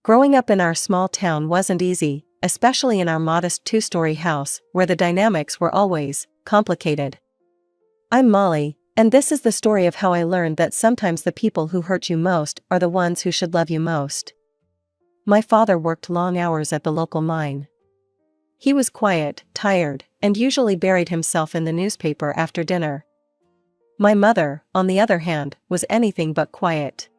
Growing up in our small town wasn't easy, especially in our modest two-story house, where the dynamics were always complicated. I'm Molly, and this is the story of how I learned that sometimes the people who hurt you most are the ones who should love you most. My father worked long hours at the local mine. He was quiet, tired, and usually buried himself in the newspaper after dinner. My mother, on the other hand, was anything but quiet.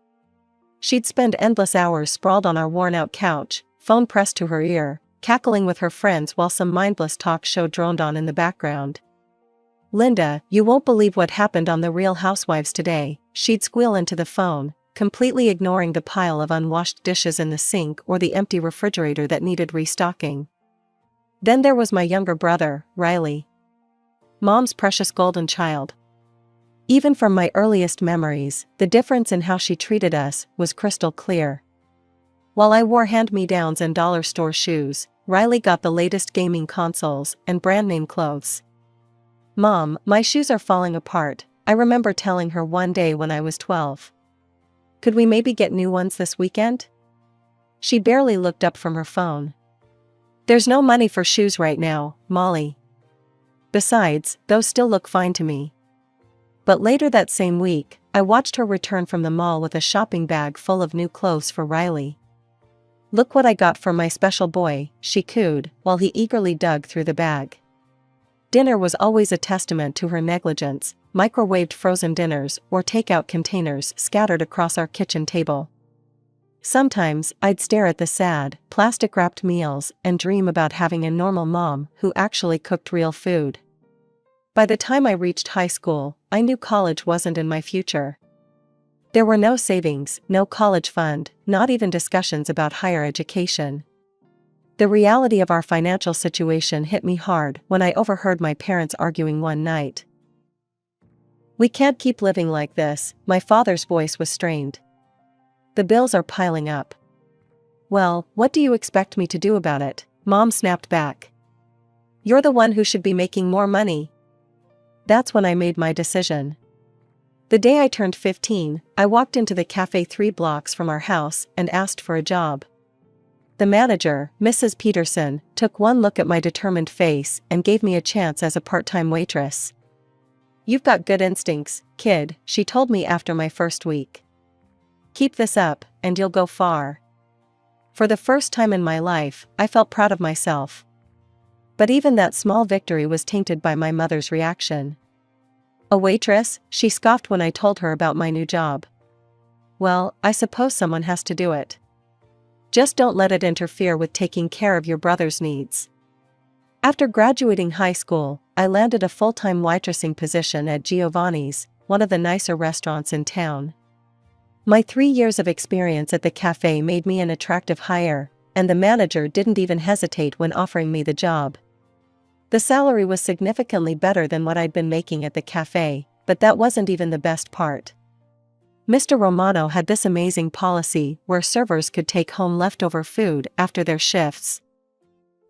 She'd spend endless hours sprawled on our worn-out couch, phone pressed to her ear, cackling with her friends while some mindless talk show droned on in the background. "Linda, you won't believe what happened on The Real Housewives today," she'd squeal into the phone, completely ignoring the pile of unwashed dishes in the sink or the empty refrigerator that needed restocking. Then there was my younger brother, Riley. Mom's precious golden child. Even from my earliest memories, the difference in how she treated us was crystal clear. While I wore hand-me-downs and dollar store shoes, Riley got the latest gaming consoles and brand-name clothes. "Mom, my shoes are falling apart," I remember telling her one day when I was 12. "Could we maybe get new ones this weekend?" She barely looked up from her phone. "There's no money for shoes right now, Molly. Besides, those still look fine to me." But later that same week, I watched her return from the mall with a shopping bag full of new clothes for Riley. "Look what I got for my special boy," she cooed, while he eagerly dug through the bag. Dinner was always a testament to her negligence, microwaved frozen dinners or takeout containers scattered across our kitchen table. Sometimes, I'd stare at the sad, plastic-wrapped meals and dream about having a normal mom who actually cooked real food. By the time I reached high school, I knew college wasn't in my future. There were no savings, no college fund, not even discussions about higher education. The reality of our financial situation hit me hard when I overheard my parents arguing one night. "We can't keep living like this," my father's voice was strained. "The bills are piling up." "Well, what do you expect me to do about it?" Mom snapped back. "You're the one who should be making more money." That's when I made my decision. The day I turned 15, I walked into the cafe 3 blocks from our house and asked for a job. The manager, Mrs. Peterson, took one look at my determined face and gave me a chance as a part-time waitress. "You've got good instincts, kid," she told me after my first week. "Keep this up, and you'll go far." For the first time in my life, I felt proud of myself. But even that small victory was tainted by my mother's reaction. "A waitress?" she scoffed when I told her about my new job. "Well, I suppose someone has to do it. Just don't let it interfere with taking care of your brother's needs." After graduating high school, I landed a full-time waitressing position at Giovanni's, one of the nicer restaurants in town. My 3 years of experience at the cafe made me an attractive hire, and the manager didn't even hesitate when offering me the job. The salary was significantly better than what I'd been making at the cafe, but that wasn't even the best part. Mr. Romano had this amazing policy where servers could take home leftover food after their shifts.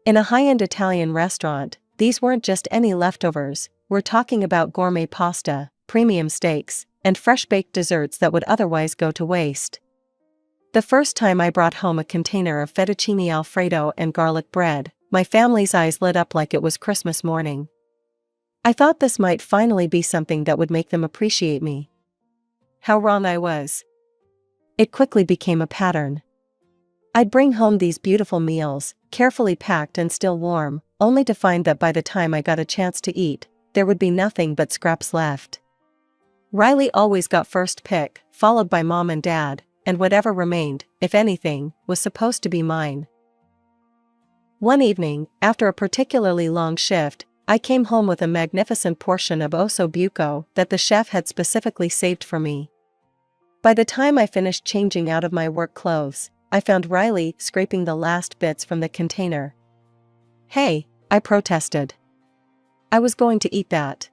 In a high-end Italian restaurant, these weren't just any leftovers, we're talking about gourmet pasta, premium steaks, and fresh-baked desserts that would otherwise go to waste. The first time I brought home a container of fettuccine alfredo and garlic bread, my family's eyes lit up like it was Christmas morning. I thought this might finally be something that would make them appreciate me. How wrong I was. It quickly became a pattern. I'd bring home these beautiful meals, carefully packed and still warm, only to find that by the time I got a chance to eat, there would be nothing but scraps left. Riley always got first pick, followed by Mom and Dad, and whatever remained, if anything, was supposed to be mine. One evening, after a particularly long shift, I came home with a magnificent portion of osso buco that the chef had specifically saved for me. By the time I finished changing out of my work clothes, I found Riley scraping the last bits from the container. "Hey," I protested. "I was going to eat that.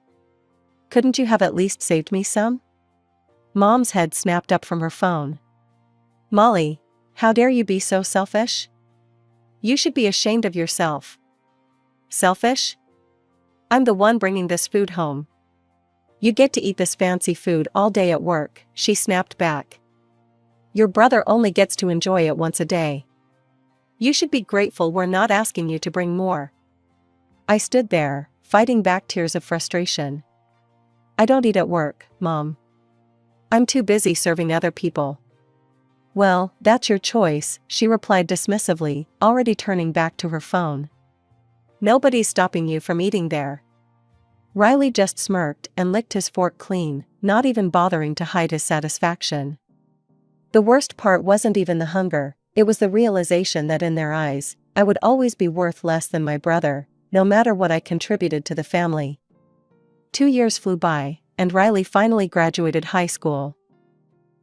Couldn't you have at least saved me some?" Mom's head snapped up from her phone. "Molly, how dare you be so selfish? You should be ashamed of yourself." "Selfish? I'm the one bringing this food home. You get to eat this fancy food all day at work," she snapped back. "Your brother only gets to enjoy it once a day." You should be grateful we're not asking you to bring more. I stood there, fighting back tears of frustration. I don't eat at work, Mom. I'm too busy serving other people. Well, that's your choice, she replied dismissively, already turning back to her phone. Nobody's stopping you from eating there. Riley just smirked and licked his fork clean, not even bothering to hide his satisfaction. The worst part wasn't even the hunger, it was the realization that in their eyes, I would always be worth less than my brother, no matter what I contributed to the family. 2 years flew by, and Riley finally graduated high school.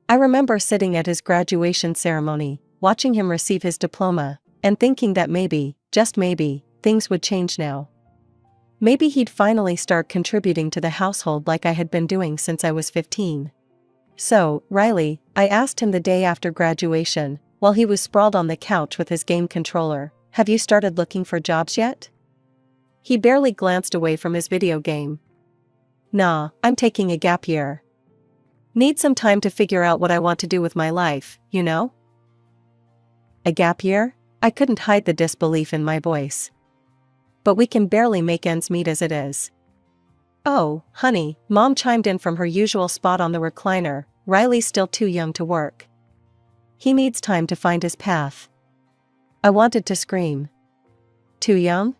I remember sitting at his graduation ceremony, watching him receive his diploma, and thinking that maybe, just maybe, things would change now. Maybe he'd finally start contributing to the household like I had been doing since I was 15. So, Riley, I asked him the day after graduation, while he was sprawled on the couch with his game controller, have you started looking for jobs yet? He barely glanced away from his video game. Nah, I'm taking a gap year. Need some time to figure out what I want to do with my life, you know? A gap year? I couldn't hide the disbelief in my voice. But we can barely make ends meet as it is. Oh, honey, Mom chimed in from her usual spot on the recliner, Riley's still too young to work. He needs time to find his path. I wanted to scream. Too young?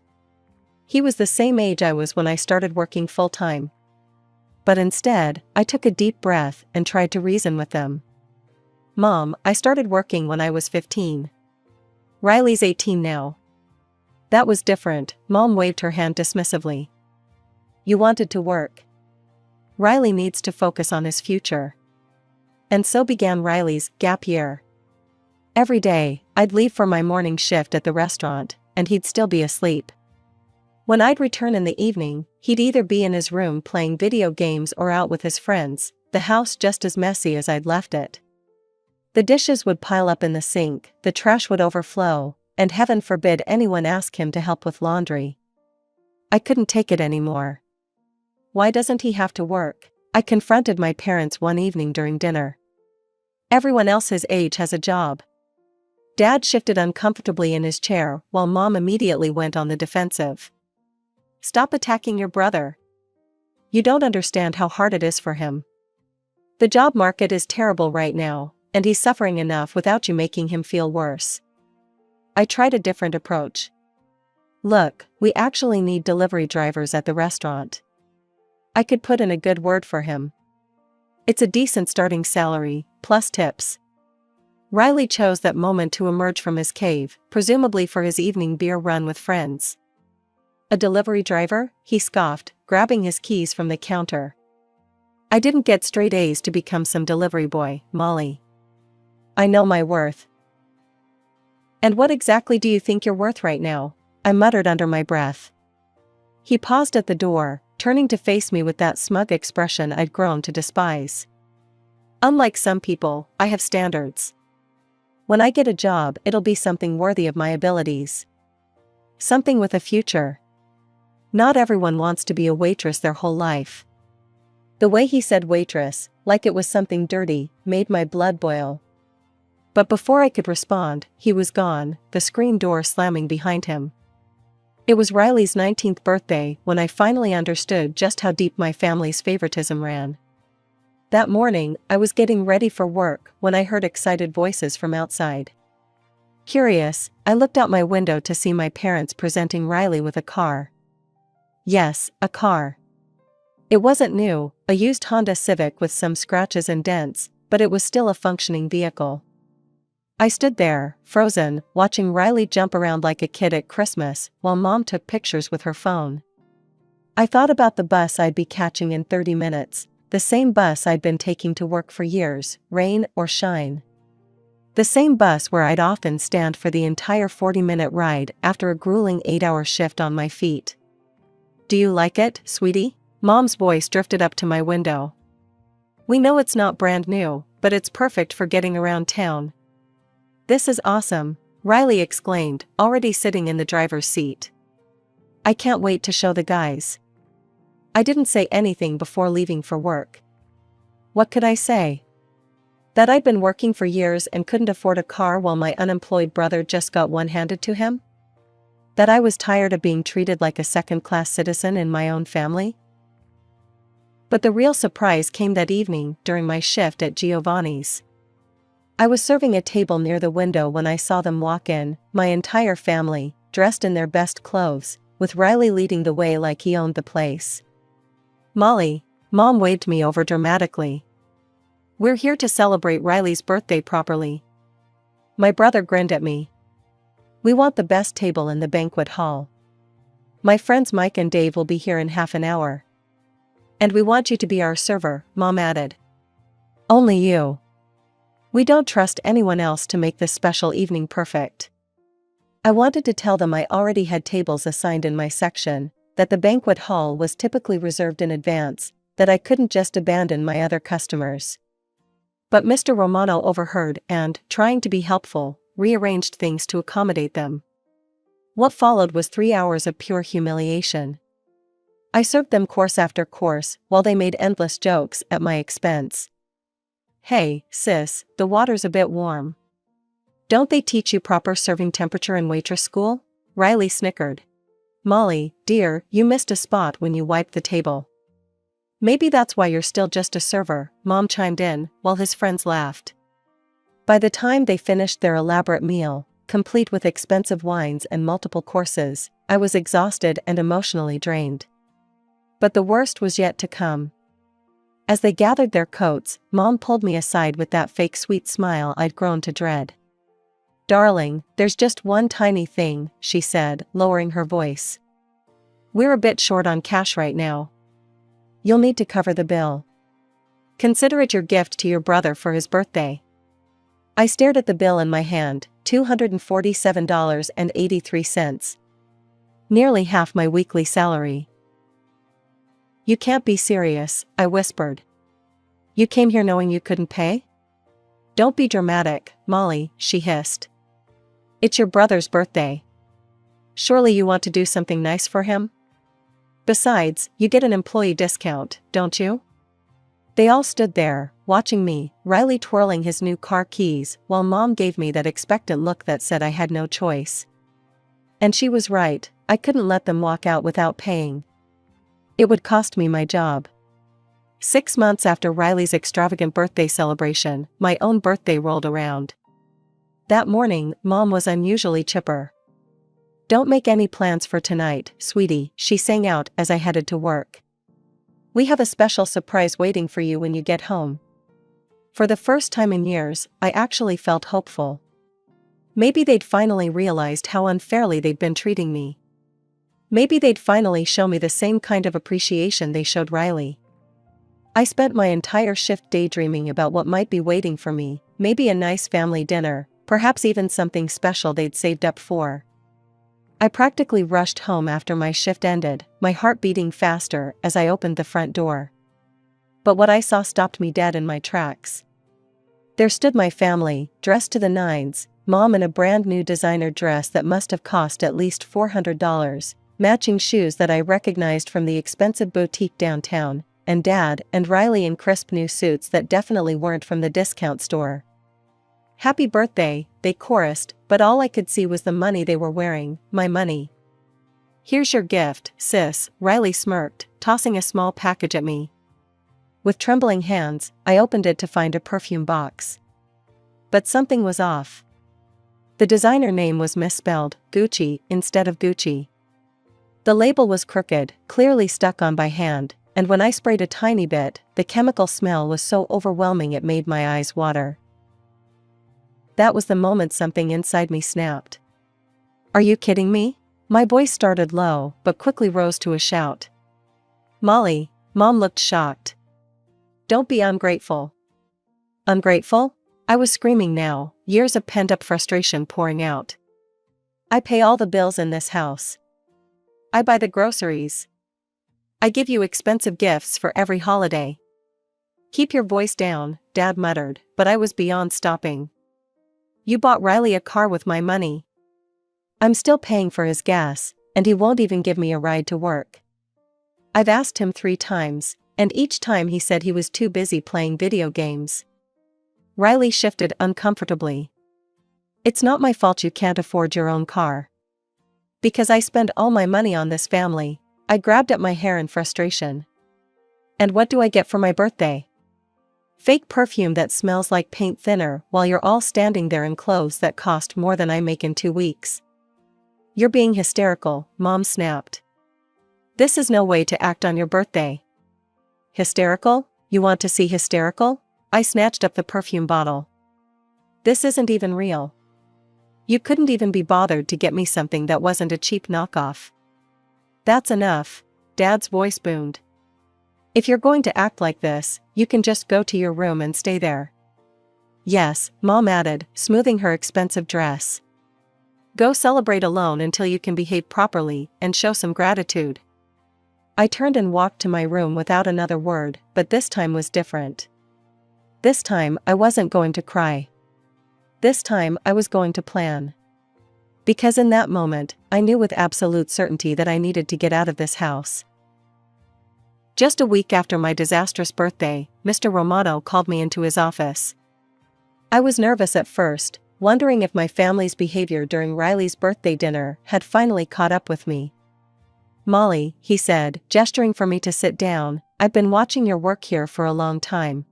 He was the same age I was when I started working full-time. But instead, I took a deep breath and tried to reason with them. Mom, I started working when I was 15. Riley's 18 now. That was different, Mom waved her hand dismissively. You wanted to work. Riley needs to focus on his future. And so began Riley's gap year. Every day, I'd leave for my morning shift at the restaurant, and he'd still be asleep. When I'd return in the evening, he'd either be in his room playing video games or out with his friends, the house just as messy as I'd left it. The dishes would pile up in the sink, the trash would overflow, and heaven forbid anyone ask him to help with laundry. I couldn't take it anymore. Why doesn't he have to work? I confronted my parents one evening during dinner. Everyone else his age has a job. Dad shifted uncomfortably in his chair while Mom immediately went on the defensive. Stop attacking your brother. You don't understand how hard it is for him. The job market is terrible right now, and he's suffering enough without you making him feel worse. I tried a different approach. Look, we actually need delivery drivers at the restaurant. I could put in a good word for him. It's a decent starting salary, plus tips. Riley chose that moment to emerge from his cave, presumably for his evening beer run with friends. A delivery driver? He scoffed, grabbing his keys from the counter. I didn't get straight A's to become some delivery boy, Molly. I know my worth. And what exactly do you think you're worth right now? I muttered under my breath. He paused at the door, turning to face me with that smug expression I'd grown to despise. Unlike some people, I have standards. When I get a job, it'll be something worthy of my abilities. Something with a future. Not everyone wants to be a waitress their whole life. The way he said waitress, like it was something dirty, made my blood boil. But before I could respond, he was gone, the screen door slamming behind him. It was Riley's 19th birthday when I finally understood just how deep my family's favoritism ran. That morning, I was getting ready for work when I heard excited voices from outside. Curious, I looked out my window to see my parents presenting Riley with a car. Yes, a car. It wasn't new, a used Honda Civic with some scratches and dents, but it was still a functioning vehicle. I stood there, frozen, watching Riley jump around like a kid at Christmas while Mom took pictures with her phone. I thought about the bus I'd be catching in 30 minutes, the same bus I'd been taking to work for years, rain or shine. The same bus where I'd often stand for the entire 40-minute ride after a grueling 8-hour shift on my feet. Do you like it, sweetie? Mom's voice drifted up to my window. We know it's not brand new, but it's perfect for getting around town. This is awesome, Riley exclaimed, already sitting in the driver's seat. I can't wait to show the guys. I didn't say anything before leaving for work. What could I say? That I'd been working for years and couldn't afford a car while my unemployed brother just got one handed to him? That I was tired of being treated like a second-class citizen in my own family? But the real surprise came that evening during my shift at Giovanni's. I was serving a table near the window when I saw them walk in, my entire family, dressed in their best clothes, with Riley leading the way like he owned the place. "Molly," Mom waved me over dramatically. "We're here to celebrate Riley's birthday properly." My brother grinned at me. "We want the best table in the banquet hall. My friends Mike and Dave will be here in half an hour. And we want you to be our server," Mom added. "Only you. We don't trust anyone else to make this special evening perfect." I wanted to tell them I already had tables assigned in my section, that the banquet hall was typically reserved in advance, that I couldn't just abandon my other customers. But Mr. Romano overheard and, trying to be helpful, rearranged things to accommodate them. What followed was 3 hours of pure humiliation. I served them course after course, while they made endless jokes at my expense. "Hey, sis, the water's a bit warm. Don't they teach you proper serving temperature in waitress school?" Riley snickered. "Molly, dear, you missed a spot when you wiped the table." "Maybe that's why you're still just a server," Mom chimed in, while his friends laughed. By the time they finished their elaborate meal, complete with expensive wines and multiple courses, I was exhausted and emotionally drained. But the worst was yet to come. As they gathered their coats, Mom pulled me aside with that fake sweet smile I'd grown to dread. "Darling, there's just one tiny thing," she said, lowering her voice. "We're a bit short on cash right now. You'll need to cover the bill. Consider it your gift to your brother for his birthday." I stared at the bill in my hand, $247.83. Nearly half my weekly salary. "You can't be serious," I whispered. "You came here knowing you couldn't pay?" "Don't be dramatic, Molly," she hissed. "It's your brother's birthday. Surely you want to do something nice for him? Besides, you get an employee discount, don't you?" They all stood there, watching me, Riley twirling his new car keys, while Mom gave me that expectant look that said I had no choice. And she was right, I couldn't let them walk out without paying. It would cost me my job. 6 months after Riley's extravagant birthday celebration, my own birthday rolled around. That morning, Mom was unusually chipper. "Don't make any plans for tonight, sweetie," she sang out as I headed to work. "We have a special surprise waiting for you when you get home." For the first time in years, I actually felt hopeful. Maybe they'd finally realized how unfairly they'd been treating me. Maybe they'd finally show me the same kind of appreciation they showed Riley. I spent my entire shift daydreaming about what might be waiting for me, maybe a nice family dinner, perhaps even something special they'd saved up for. I practically rushed home after my shift ended, my heart beating faster as I opened the front door. But what I saw stopped me dead in my tracks. There stood my family, dressed to the nines, Mom in a brand new designer dress that must have cost at least $400, matching shoes that I recognized from the expensive boutique downtown, and Dad and Riley in crisp new suits that definitely weren't from the discount store. "Happy birthday," they chorused, but all I could see was the money they were wearing, my money. "Here's your gift, sis," Riley smirked, tossing a small package at me. With trembling hands, I opened it to find a perfume box. But something was off. The designer name was misspelled, Gucci, instead of Gucci. The label was crooked, clearly stuck on by hand, and when I sprayed a tiny bit, the chemical smell was so overwhelming it made my eyes water. That was the moment something inside me snapped. "Are you kidding me?" My voice started low, but quickly rose to a shout. "Molly," Mom looked shocked. "Don't be ungrateful." "Ungrateful?" I was screaming now, years of pent-up frustration pouring out. "I pay all the bills in this house. I buy the groceries. I give you expensive gifts for every holiday." "Keep your voice down," Dad muttered, but I was beyond stopping. "You bought Riley a car with my money. I'm still paying for his gas, and he won't even give me a ride to work. I've asked him 3 times, and each time he said he was too busy playing video games. Riley shifted uncomfortably. It's not my fault you can't afford your own car. Because I spend all my money on this family. I grabbed at my hair in frustration. And what do I get for my birthday? Fake perfume that smells like paint thinner while you're all standing there in clothes that cost more than I make in 2 weeks. You're being hysterical, Mom snapped. This is no way to act on your birthday. Hysterical? You want to see hysterical? I snatched up the perfume bottle. This isn't even real. You couldn't even be bothered to get me something that wasn't a cheap knockoff. That's enough, Dad's voice boomed. If you're going to act like this, you can just go to your room and stay there. Yes, Mom added, smoothing her expensive dress. Go celebrate alone until you can behave properly and show some gratitude. I turned and walked to my room without another word, but this time was different. This time I wasn't going to cry. This time I was going to plan. Because in that moment, I knew with absolute certainty that I needed to get out of this house. Just a week after my disastrous birthday, Mr. Romano called me into his office. I was nervous at first, wondering if my family's behavior during Riley's birthday dinner had finally caught up with me. Molly, he said, gesturing for me to sit down, I've been watching your work here for a long time.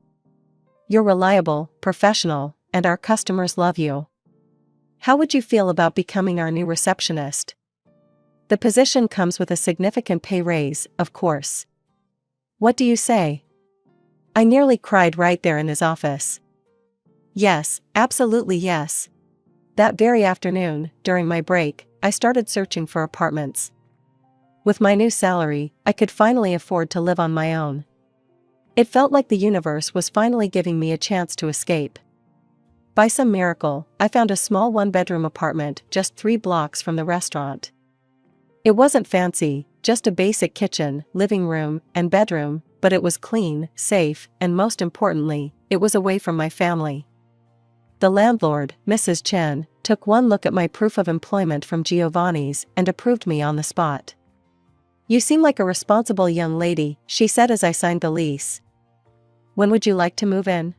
You're reliable, professional, and our customers love you. How would you feel about becoming our new receptionist? The position comes with a significant pay raise, of course. What do you say? I nearly cried right there in his office. Yes, absolutely yes. That very afternoon, during my break, I started searching for apartments. With my new salary, I could finally afford to live on my own. It felt like the universe was finally giving me a chance to escape. By some miracle, I found a small one-bedroom apartment just 3 blocks from the restaurant. It wasn't fancy, just a basic kitchen, living room, and bedroom, but it was clean, safe, and most importantly, it was away from my family. The landlord, Mrs. Chen, took one look at my proof of employment from Giovanni's and approved me on the spot. You seem like a responsible young lady, she said as I signed the lease. When would you like to move in?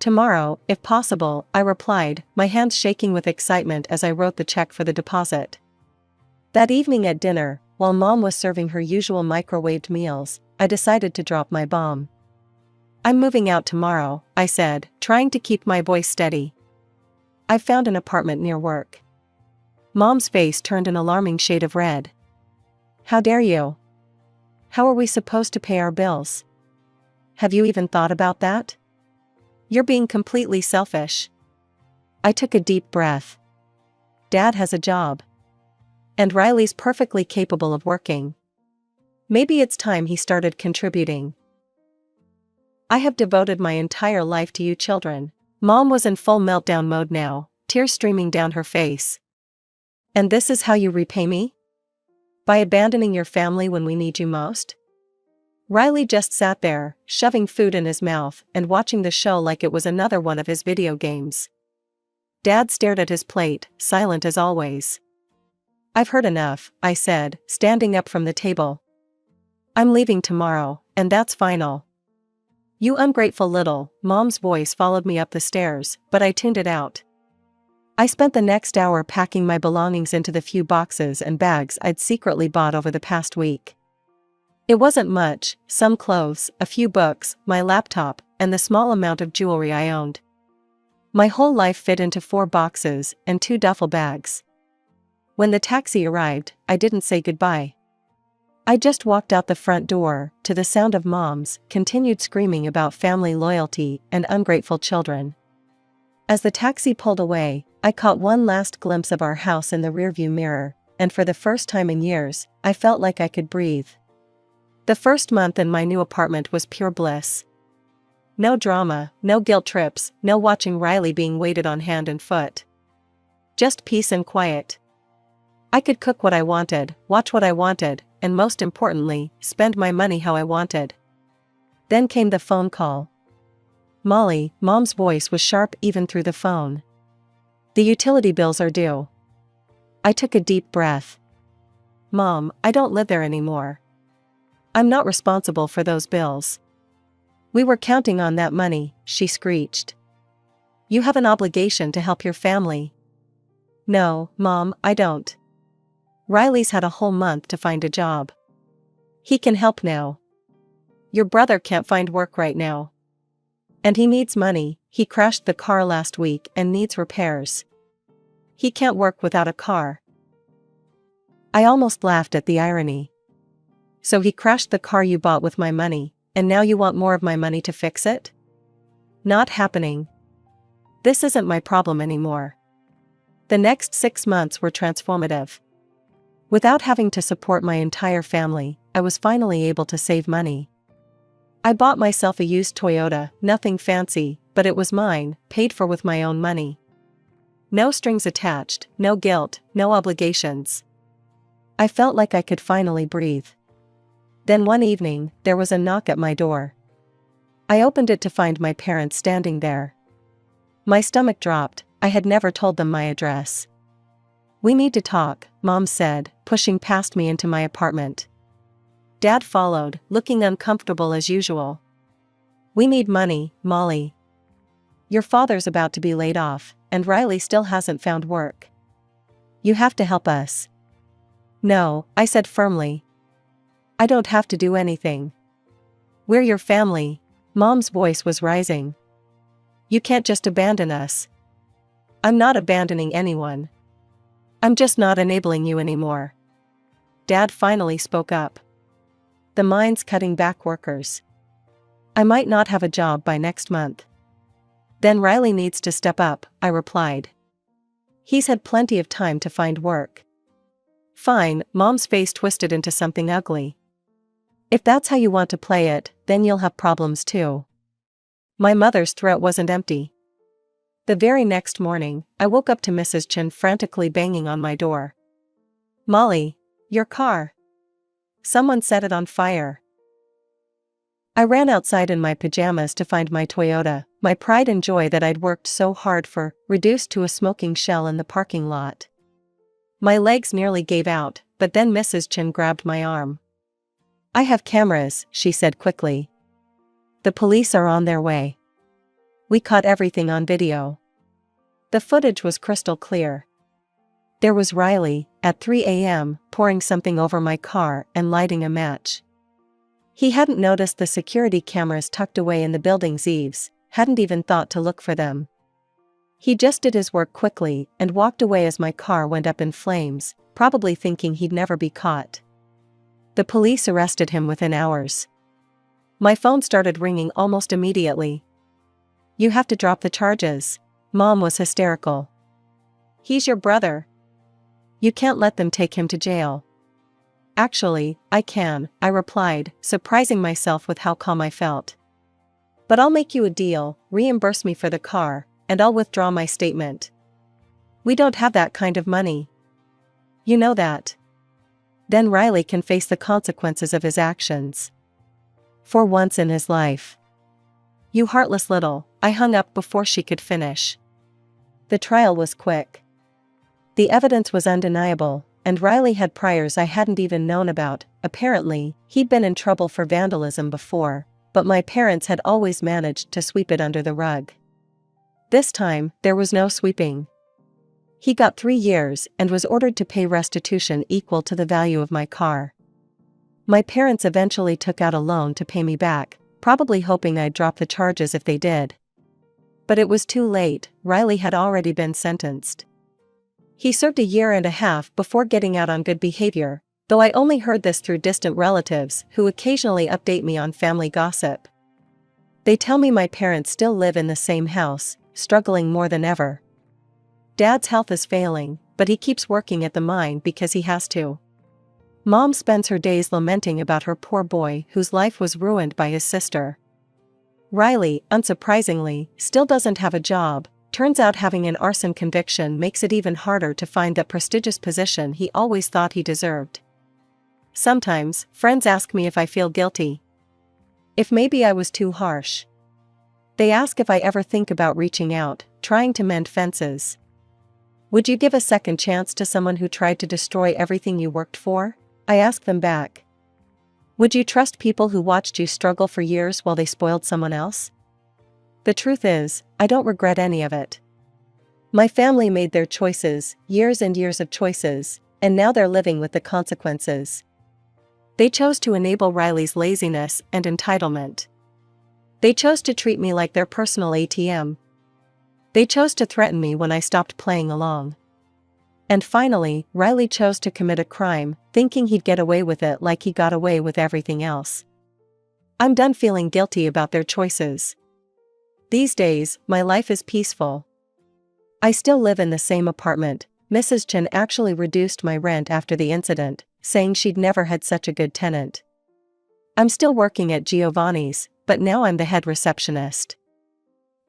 Tomorrow, if possible, I replied, my hands shaking with excitement as I wrote the check for the deposit. That evening at dinner, while Mom was serving her usual microwaved meals, I decided to drop my bomb. I'm moving out tomorrow, I said, trying to keep my voice steady. I've found an apartment near work. Mom's face turned an alarming shade of red. How dare you? How are we supposed to pay our bills? Have you even thought about that? You're being completely selfish. I took a deep breath. Dad has a job. And Riley's perfectly capable of working. Maybe it's time he started contributing. I have devoted my entire life to you children. Mom was in full meltdown mode now, tears streaming down her face. And this is how you repay me? By abandoning your family when we need you most? Riley just sat there, shoving food in his mouth and watching the show like it was another one of his video games. Dad stared at his plate, silent as always. I've heard enough, I said, standing up from the table. I'm leaving tomorrow, and that's final. You ungrateful little, Mom's voice followed me up the stairs, but I tuned it out. I spent the next hour packing my belongings into the few boxes and bags I'd secretly bought over the past week. It wasn't much, some clothes, a few books, my laptop, and the small amount of jewelry I owned. My whole life fit into 4 boxes and 2 duffel bags. When the taxi arrived, I didn't say goodbye. I just walked out the front door, to the sound of Mom's continued screaming about family loyalty and ungrateful children. As the taxi pulled away, I caught one last glimpse of our house in the rearview mirror, and for the first time in years, I felt like I could breathe. The first month in my new apartment was pure bliss. No drama, no guilt trips, no watching Riley being waited on hand and foot. Just peace and quiet. I could cook what I wanted, watch what I wanted, and most importantly, spend my money how I wanted. Then came the phone call. Molly, Mom's voice was sharp even through the phone. The utility bills are due. I took a deep breath. Mom, I don't live there anymore. I'm not responsible for those bills. We were counting on that money, she screeched. You have an obligation to help your family. No, Mom, I don't. Riley's had a whole month to find a job. He can help now. Your brother can't find work right now. And he needs money, he crashed the car last week and needs repairs. He can't work without a car. I almost laughed at the irony. So he crashed the car you bought with my money, and now you want more of my money to fix it? Not happening. This isn't my problem anymore. The next 6 months were transformative. Without having to support my entire family, I was finally able to save money. I bought myself a used Toyota, nothing fancy, but it was mine, paid for with my own money. No strings attached, no guilt, no obligations. I felt like I could finally breathe. Then one evening, there was a knock at my door. I opened it to find my parents standing there. My stomach dropped, I had never told them my address. We need to talk, Mom said, pushing past me into my apartment. Dad followed, looking uncomfortable as usual. We need money, Molly. Your father's about to be laid off, and Riley still hasn't found work. You have to help us. No, I said firmly. I don't have to do anything. We're your family. Mom's voice was rising. You can't just abandon us. I'm not abandoning anyone. I'm just not enabling you anymore. Dad finally spoke up. The mine's cutting back workers. I might not have a job by next month. Then Riley needs to step up, I replied. He's had plenty of time to find work. Fine, Mom's face twisted into something ugly. If that's how you want to play it, then you'll have problems too. My mother's throat wasn't empty. The very next morning, I woke up to Mrs. Chen frantically banging on my door. Molly, your car. Someone set it on fire. I ran outside in my pajamas to find my Toyota, my pride and joy that I'd worked so hard for, reduced to a smoking shell in the parking lot. My legs nearly gave out, but then Mrs. Chen grabbed my arm. I have cameras, she said quickly. The police are on their way. We caught everything on video. The footage was crystal clear. There was Riley, at 3 a.m., pouring something over my car and lighting a match. He hadn't noticed the security cameras tucked away in the building's eaves, hadn't even thought to look for them. He just did his work quickly and walked away as my car went up in flames, probably thinking he'd never be caught. The police arrested him within hours. My phone started ringing almost immediately. You have to drop the charges. Mom was hysterical. He's your brother. You can't let them take him to jail. Actually, I can, I replied, surprising myself with how calm I felt. But I'll make you a deal, reimburse me for the car, and I'll withdraw my statement. We don't have that kind of money. You know that. Then Riley can face the consequences of his actions. For once in his life. You heartless little, I hung up before she could finish. The trial was quick. The evidence was undeniable, and Riley had priors I hadn't even known about. Apparently, he'd been in trouble for vandalism before, but my parents had always managed to sweep it under the rug. This time, there was no sweeping. He got 3 years and was ordered to pay restitution equal to the value of my car. My parents eventually took out a loan to pay me back, probably hoping I'd drop the charges if they did. But it was too late, Riley had already been sentenced. He served a year and a half before getting out on good behavior, though I only heard this through distant relatives who occasionally update me on family gossip. They tell me my parents still live in the same house, struggling more than ever. Dad's health is failing, but he keeps working at the mine because he has to. Mom spends her days lamenting about her poor boy whose life was ruined by his sister. Riley, unsurprisingly, still doesn't have a job. Turns out having an arson conviction makes it even harder to find that prestigious position he always thought he deserved. Sometimes, friends ask me if I feel guilty. If maybe I was too harsh. They ask if I ever think about reaching out, trying to mend fences. Would you give a second chance to someone who tried to destroy everything you worked for? I ask them back. Would you trust people who watched you struggle for years while they spoiled someone else? The truth is, I don't regret any of it. My family made their choices, years and years of choices, and now they're living with the consequences. They chose to enable Riley's laziness and entitlement. They chose to treat me like their personal ATM. They chose to threaten me when I stopped playing along. And finally, Riley chose to commit a crime, thinking he'd get away with it like he got away with everything else. I'm done feeling guilty about their choices. These days, my life is peaceful. I still live in the same apartment. Mrs. Chen actually reduced my rent after the incident, saying she'd never had such a good tenant. I'm still working at Giovanni's, but now I'm the head receptionist.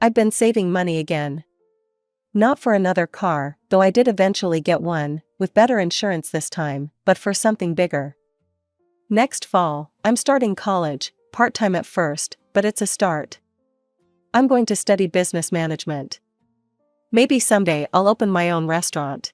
I've been saving money again. Not for another car, though I did eventually get one, with better insurance this time, but for something bigger. Next fall, I'm starting college, part-time at first, but it's a start. I'm going to study business management. Maybe someday I'll open my own restaurant.